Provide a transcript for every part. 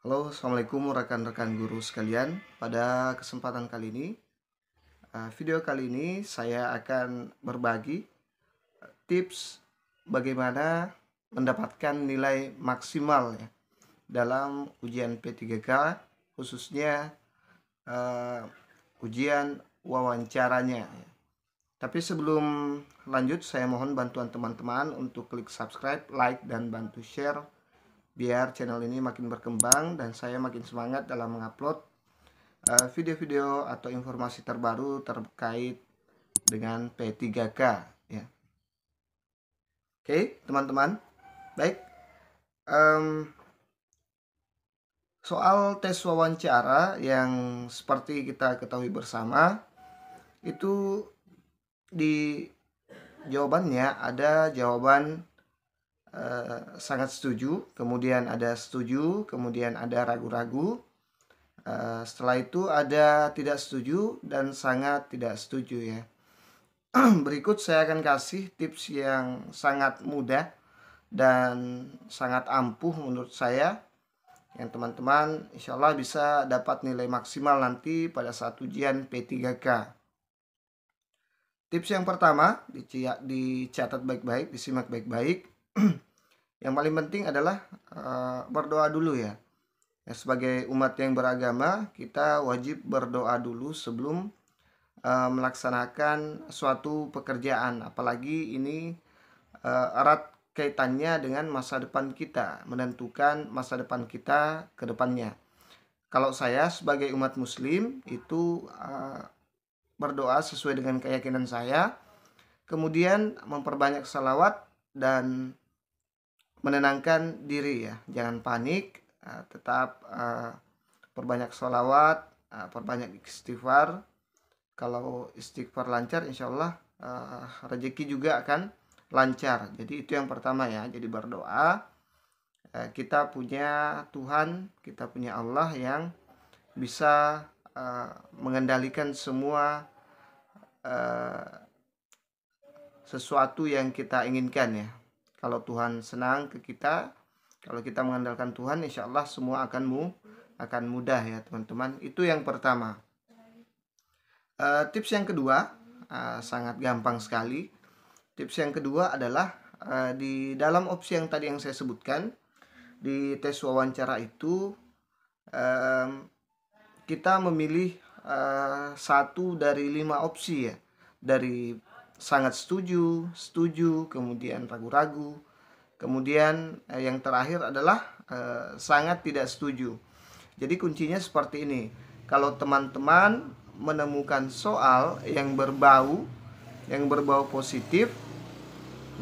Halo, Assalamualaikum rekan-rekan guru sekalian. Pada kesempatan kali ini, video kali ini saya akan berbagi tips bagaimana mendapatkan nilai maksimal ya dalam ujian P3K, khususnya eh, ujian wawancaranya. Tapi sebelum lanjut, saya mohon bantuan teman-teman untuk klik subscribe, like, dan bantu share biar channel ini makin berkembang dan saya makin semangat dalam mengupload video-video atau informasi terbaru terkait dengan P3K ya. Oke, teman-teman. Baik. Soal tes wawancara yang seperti kita ketahui bersama, itu di jawabannya ada jawaban sangat setuju, kemudian ada setuju, kemudian ada ragu-ragu. Setelah itu ada tidak setuju dan sangat tidak setuju ya. Berikut saya akan kasih tips yang sangat mudah dan sangat ampuh menurut saya, yang teman-teman insya Allah bisa dapat nilai maksimal nanti pada saat ujian P3K. Tips yang pertama, dicatat baik-baik, disimak baik-baik. Yang paling penting adalah berdoa dulu ya. Sebagai umat yang beragama, kita wajib berdoa dulu sebelum melaksanakan suatu pekerjaan, apalagi ini erat kaitannya dengan masa depan kita, menentukan masa depan kita ke depannya. Kalau saya sebagai umat muslim itu berdoa sesuai dengan keyakinan saya, kemudian memperbanyak salawat dan menenangkan diri ya, jangan panik, tetap perbanyak salawat, perbanyak istighfar. Kalau istighfar lancar, insya Allah rezeki juga akan lancar. Jadi itu yang pertama ya. Jadi berdoa, kita punya Tuhan, kita punya Allah yang bisa mengendalikan semua sesuatu yang kita inginkan ya. Kalau Tuhan senang ke kita, kalau kita mengandalkan Tuhan, insya Allah semua akan mudah ya teman-teman. Itu yang pertama. Tips yang kedua sangat gampang sekali. Tips yang kedua adalah di dalam opsi yang tadi yang saya sebutkan di tes wawancara itu kita memilih satu dari 5 opsi ya, dari sangat setuju, setuju, kemudian ragu-ragu, kemudian yang terakhir adalah sangat tidak setuju. Jadi kuncinya seperti ini. Kalau teman-teman menemukan soal yang berbau positif,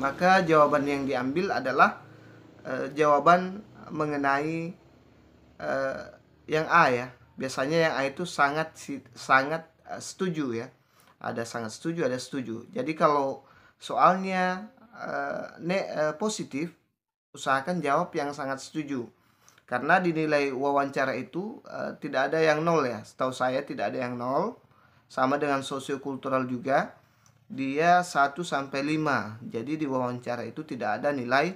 maka jawaban yang diambil adalah jawaban mengenai yang A ya. Biasanya yang A itu sangat setuju ya. Ada sangat setuju, ada setuju. Jadi kalau soalnya positif, usahakan jawab yang sangat setuju. Karena di nilai wawancara itu tidak ada yang nol ya. Setahu saya tidak ada yang nol. Sama dengan sosiokultural juga. Dia 1 sampai 5. Jadi di wawancara itu tidak ada nilai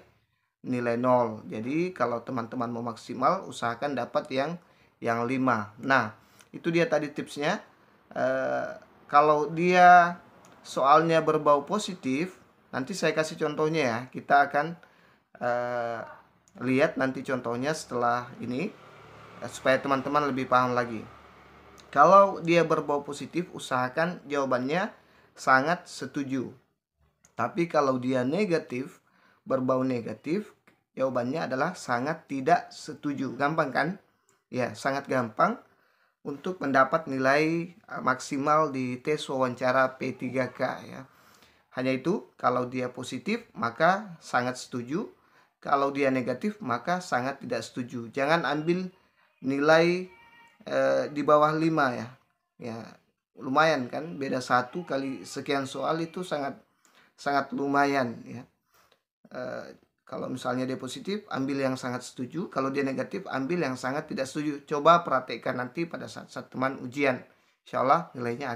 nol. Jadi kalau teman-teman mau maksimal, usahakan dapat yang 5. Nah, itu dia tadi tipsnya. Kalau dia soalnya berbau positif, nanti saya kasih contohnya ya. Kita akan lihat nanti contohnya setelah ini supaya teman-teman lebih paham lagi. Kalau dia berbau positif, usahakan jawabannya sangat setuju. Tapi kalau dia negatif, berbau negatif, jawabannya adalah sangat tidak setuju. Gampang kan? Ya, sangat gampang untuk mendapat nilai maksimal di tes wawancara P3K ya. Hanya itu, kalau dia positif maka sangat setuju. Kalau dia negatif maka sangat tidak setuju. Jangan ambil nilai di bawah 5 ya. Ya, lumayan kan, beda 1 kali sekian soal itu sangat lumayan ya. Kalau misalnya dia positif, ambil yang sangat setuju. Kalau dia negatif, ambil yang sangat tidak setuju. Coba perhatikan nanti pada saat teman ujian. Insya Allah nilainya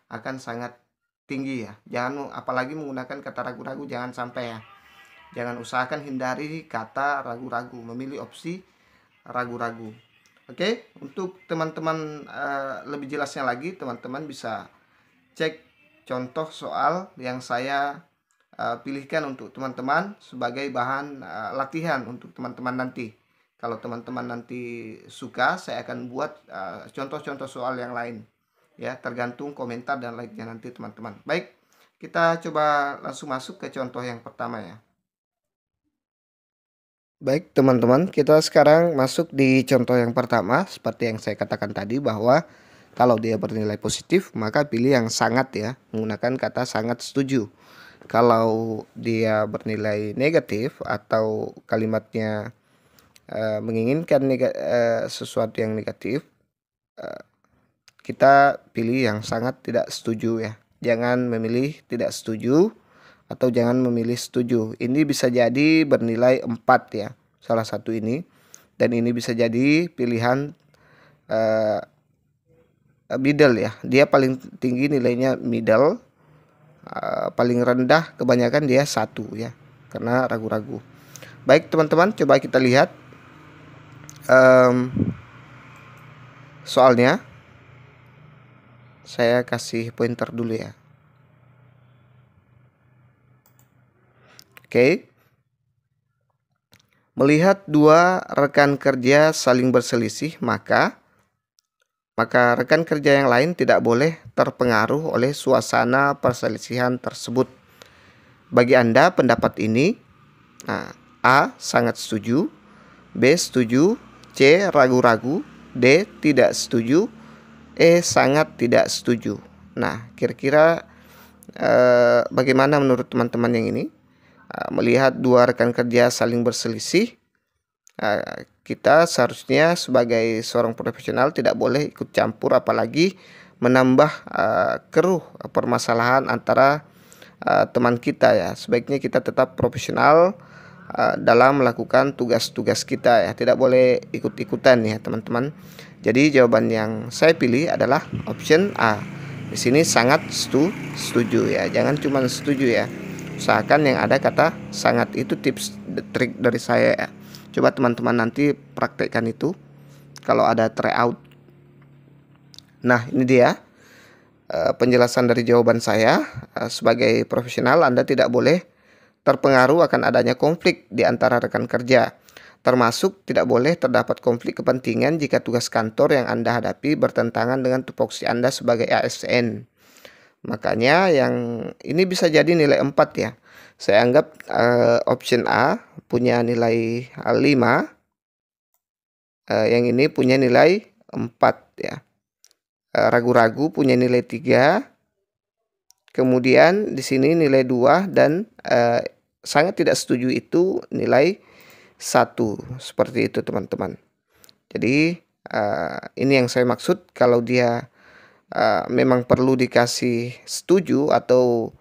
akan sangat tinggi ya. Jangan apalagi menggunakan kata ragu-ragu, jangan sampai ya. Jangan, usahakan hindari kata ragu-ragu. Memilih opsi ragu-ragu. Oke, untuk teman-teman lebih jelasnya lagi, teman-teman bisa cek contoh soal yang saya pilihkan untuk teman-teman sebagai bahan latihan untuk teman-teman nanti. Kalau teman-teman nanti suka, saya akan buat contoh-contoh soal yang lain. Ya, tergantung komentar dan like-nya nanti teman-teman. Baik, kita coba langsung masuk ke contoh yang pertama ya. Baik teman-teman, kita sekarang masuk di contoh yang pertama. Seperti yang saya katakan tadi bahwa kalau dia bernilai positif maka pilih yang sangat ya, menggunakan kata sangat setuju. Kalau dia bernilai negatif atau kalimatnya menginginkan sesuatu yang negatif, kita pilih yang sangat tidak setuju ya. Jangan memilih tidak setuju atau jangan memilih setuju. Ini bisa jadi bernilai 4 ya, salah satu ini. Dan ini bisa jadi pilihan middle ya. Dia paling tinggi nilainya middle, paling rendah kebanyakan dia 1 ya, karena ragu-ragu. Baik teman-teman, coba kita lihat soalnya. Saya kasih pointer dulu ya. Oke. Melihat dua rekan kerja saling berselisih, maka rekan kerja yang lain tidak boleh terpengaruh oleh suasana perselisihan tersebut. Bagi Anda pendapat ini, A. sangat setuju, B. setuju, C. ragu-ragu, D. tidak setuju, E. sangat tidak setuju. Nah, kira-kira bagaimana menurut teman-teman yang ini? Melihat dua rekan kerja saling berselisih, kita seharusnya sebagai seorang profesional tidak boleh ikut campur, apalagi menambah keruh permasalahan antara teman kita ya. Sebaiknya kita tetap profesional dalam melakukan tugas-tugas kita ya, tidak boleh ikut-ikutan ya teman-teman. Jadi jawaban yang saya pilih adalah option A. Di sini sangat setuju ya, jangan cuma setuju ya. Usahakan yang ada kata sangat. Itu tips trik dari saya ya. Coba teman-teman nanti praktekkan itu kalau ada tryout. Nah, ini dia penjelasan dari jawaban saya. Sebagai profesional Anda tidak boleh terpengaruh akan adanya konflik di antara rekan kerja. Termasuk tidak boleh terdapat konflik kepentingan jika tugas kantor yang Anda hadapi bertentangan dengan tupoksi Anda sebagai ASN. Makanya yang ini bisa jadi nilai 4 ya. Saya anggap option A punya nilai 5. Yang ini punya nilai 4 ya. Ragu-ragu punya nilai 3. Kemudian di sini nilai 2 dan sangat tidak setuju itu nilai 1. Seperti itu teman-teman. Jadi ini yang saya maksud, kalau dia memang perlu dikasih setuju atau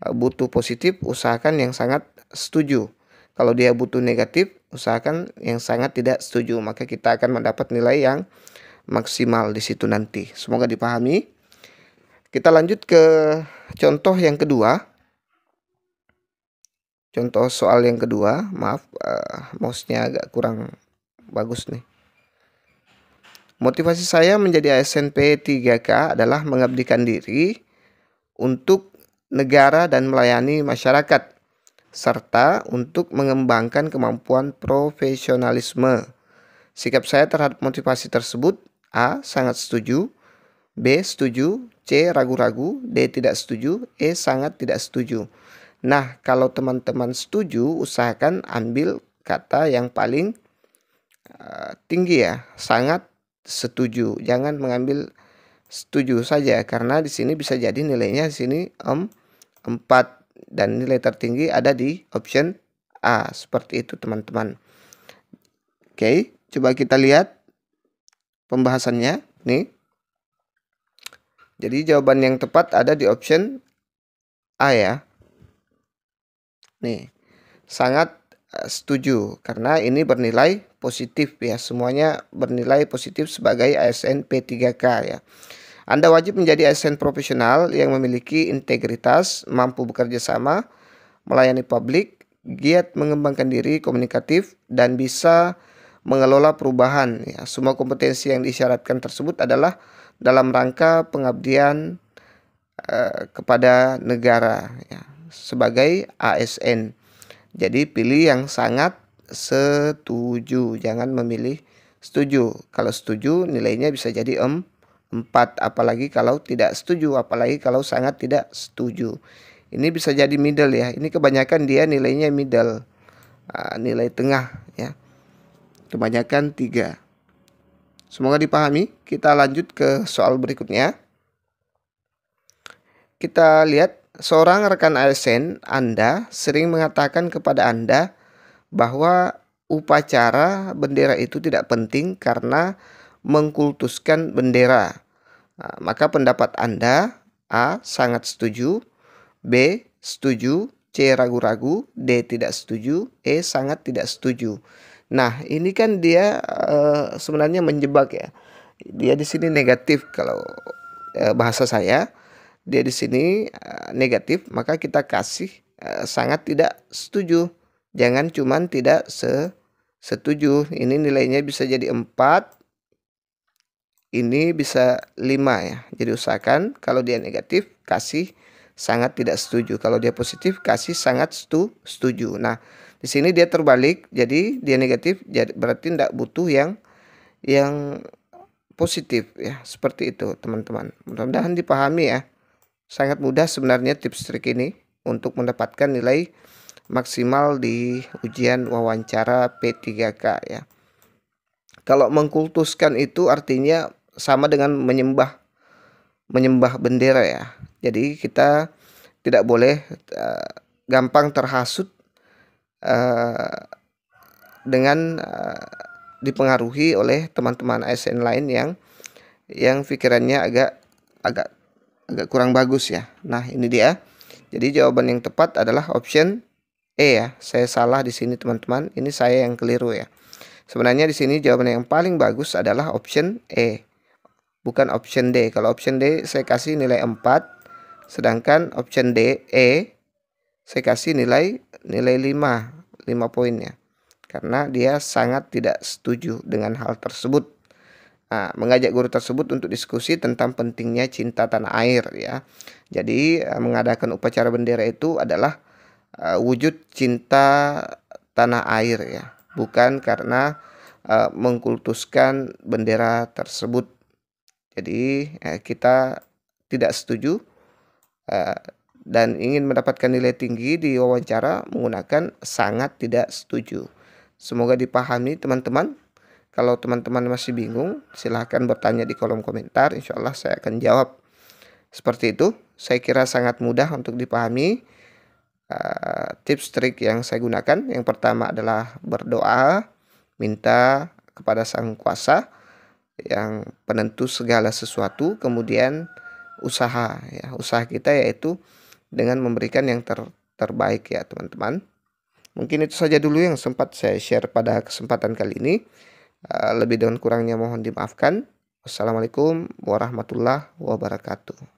butuh positif, usahakan yang sangat setuju. Kalau dia butuh negatif, usahakan yang sangat tidak setuju. Maka kita akan mendapat nilai yang maksimal di situ nanti. Semoga dipahami. Kita lanjut ke contoh yang kedua. Contoh soal yang kedua. Maaf, mouse-nya agak kurang bagus nih. Motivasi saya menjadi ASN P3K adalah mengabdikan diri untuk negara dan melayani masyarakat, serta untuk mengembangkan kemampuan profesionalisme. Sikap saya terhadap motivasi tersebut: A. sangat setuju, B. setuju, C. ragu-ragu, D. tidak setuju, E. sangat tidak setuju. Nah, kalau teman-teman setuju, usahakan ambil kata yang paling tinggi ya, sangat setuju. Jangan mengambil setuju saja, karena di sini bisa jadi nilainya di sini 4 dan nilai tertinggi ada di option A. Seperti itu teman-teman. Oke, coba kita lihat pembahasannya nih. Jadi jawaban yang tepat ada di option A ya. Nih, sangat setuju karena ini bernilai positif ya. Semuanya bernilai positif sebagai ASN P3K ya. Anda wajib menjadi ASN profesional yang memiliki integritas, mampu bekerja sama, melayani publik, giat mengembangkan diri, komunikatif, dan bisa mengelola perubahan. Ya, semua kompetensi yang disyaratkan tersebut adalah dalam rangka pengabdian kepada negara ya, sebagai ASN. Jadi pilih yang sangat setuju, jangan memilih setuju. Kalau setuju nilainya bisa jadi 4, apalagi kalau tidak setuju, apalagi kalau sangat tidak setuju. Ini bisa jadi middle ya. Ini kebanyakan dia nilainya middle, nilai tengah ya. Kebanyakan 3. Semoga dipahami. Kita lanjut ke soal berikutnya. Kita lihat, seorang rekan ASN Anda sering mengatakan kepada Anda bahwa upacara bendera itu tidak penting karena mengkultuskan bendera. Nah, maka pendapat Anda A. sangat setuju, B. setuju, C. ragu-ragu, D. tidak setuju, E. sangat tidak setuju. Nah, ini kan dia sebenarnya menjebak ya. Dia di sini negatif kalau bahasa saya. Dia di sini negatif, maka kita kasih sangat tidak setuju. Jangan cuman tidak setuju. Ini nilainya bisa jadi 4. Ini bisa 5 ya. Jadi usahakan kalau dia negatif kasih sangat tidak setuju. Kalau dia positif kasih sangat setuju. Nah, di sini dia terbalik. Jadi dia negatif, jadi berarti tidak butuh yang positif ya. Seperti itu, teman-teman. Mudah-mudahan dipahami ya. Sangat mudah sebenarnya tips trik ini untuk mendapatkan nilai maksimal di ujian wawancara P3K ya. Kalau mengkultuskan itu artinya sama dengan menyembah bendera ya. Jadi kita tidak boleh gampang terhasut dengan dipengaruhi oleh teman-teman ASN lain yang pikirannya agak kurang bagus ya. Nah, ini dia. Jadi jawaban yang tepat adalah option E ya. Saya salah di sini teman-teman. Ini saya yang keliru ya. Sebenarnya di sini jawaban yang paling bagus adalah option E, bukan option D. Kalau option D saya kasih nilai 4, sedangkan option D saya kasih nilai 5 poinnya. Karena dia sangat tidak setuju dengan hal tersebut. Nah, mengajak guru tersebut untuk diskusi tentang pentingnya cinta tanah air ya. Jadi mengadakan upacara bendera itu adalah wujud cinta tanah air ya, bukan karena mengkultuskan bendera tersebut. Jadi kita tidak setuju dan ingin mendapatkan nilai tinggi di wawancara menggunakan sangat tidak setuju. Semoga dipahami teman-teman. Kalau teman-teman masih bingung, silahkan bertanya di kolom komentar. Insya Allah saya akan jawab. Seperti itu, saya kira sangat mudah untuk dipahami. Tips trik yang saya gunakan, yang pertama adalah berdoa, minta kepada Sang Kuasa yang penentu segala sesuatu. Kemudian usaha ya, usaha kita yaitu dengan memberikan yang terbaik ya teman-teman. Mungkin itu saja dulu yang sempat saya share pada kesempatan kali ini. Lebih dan kurangnya mohon dimaafkan. Wassalamualaikum warahmatullahi wabarakatuh.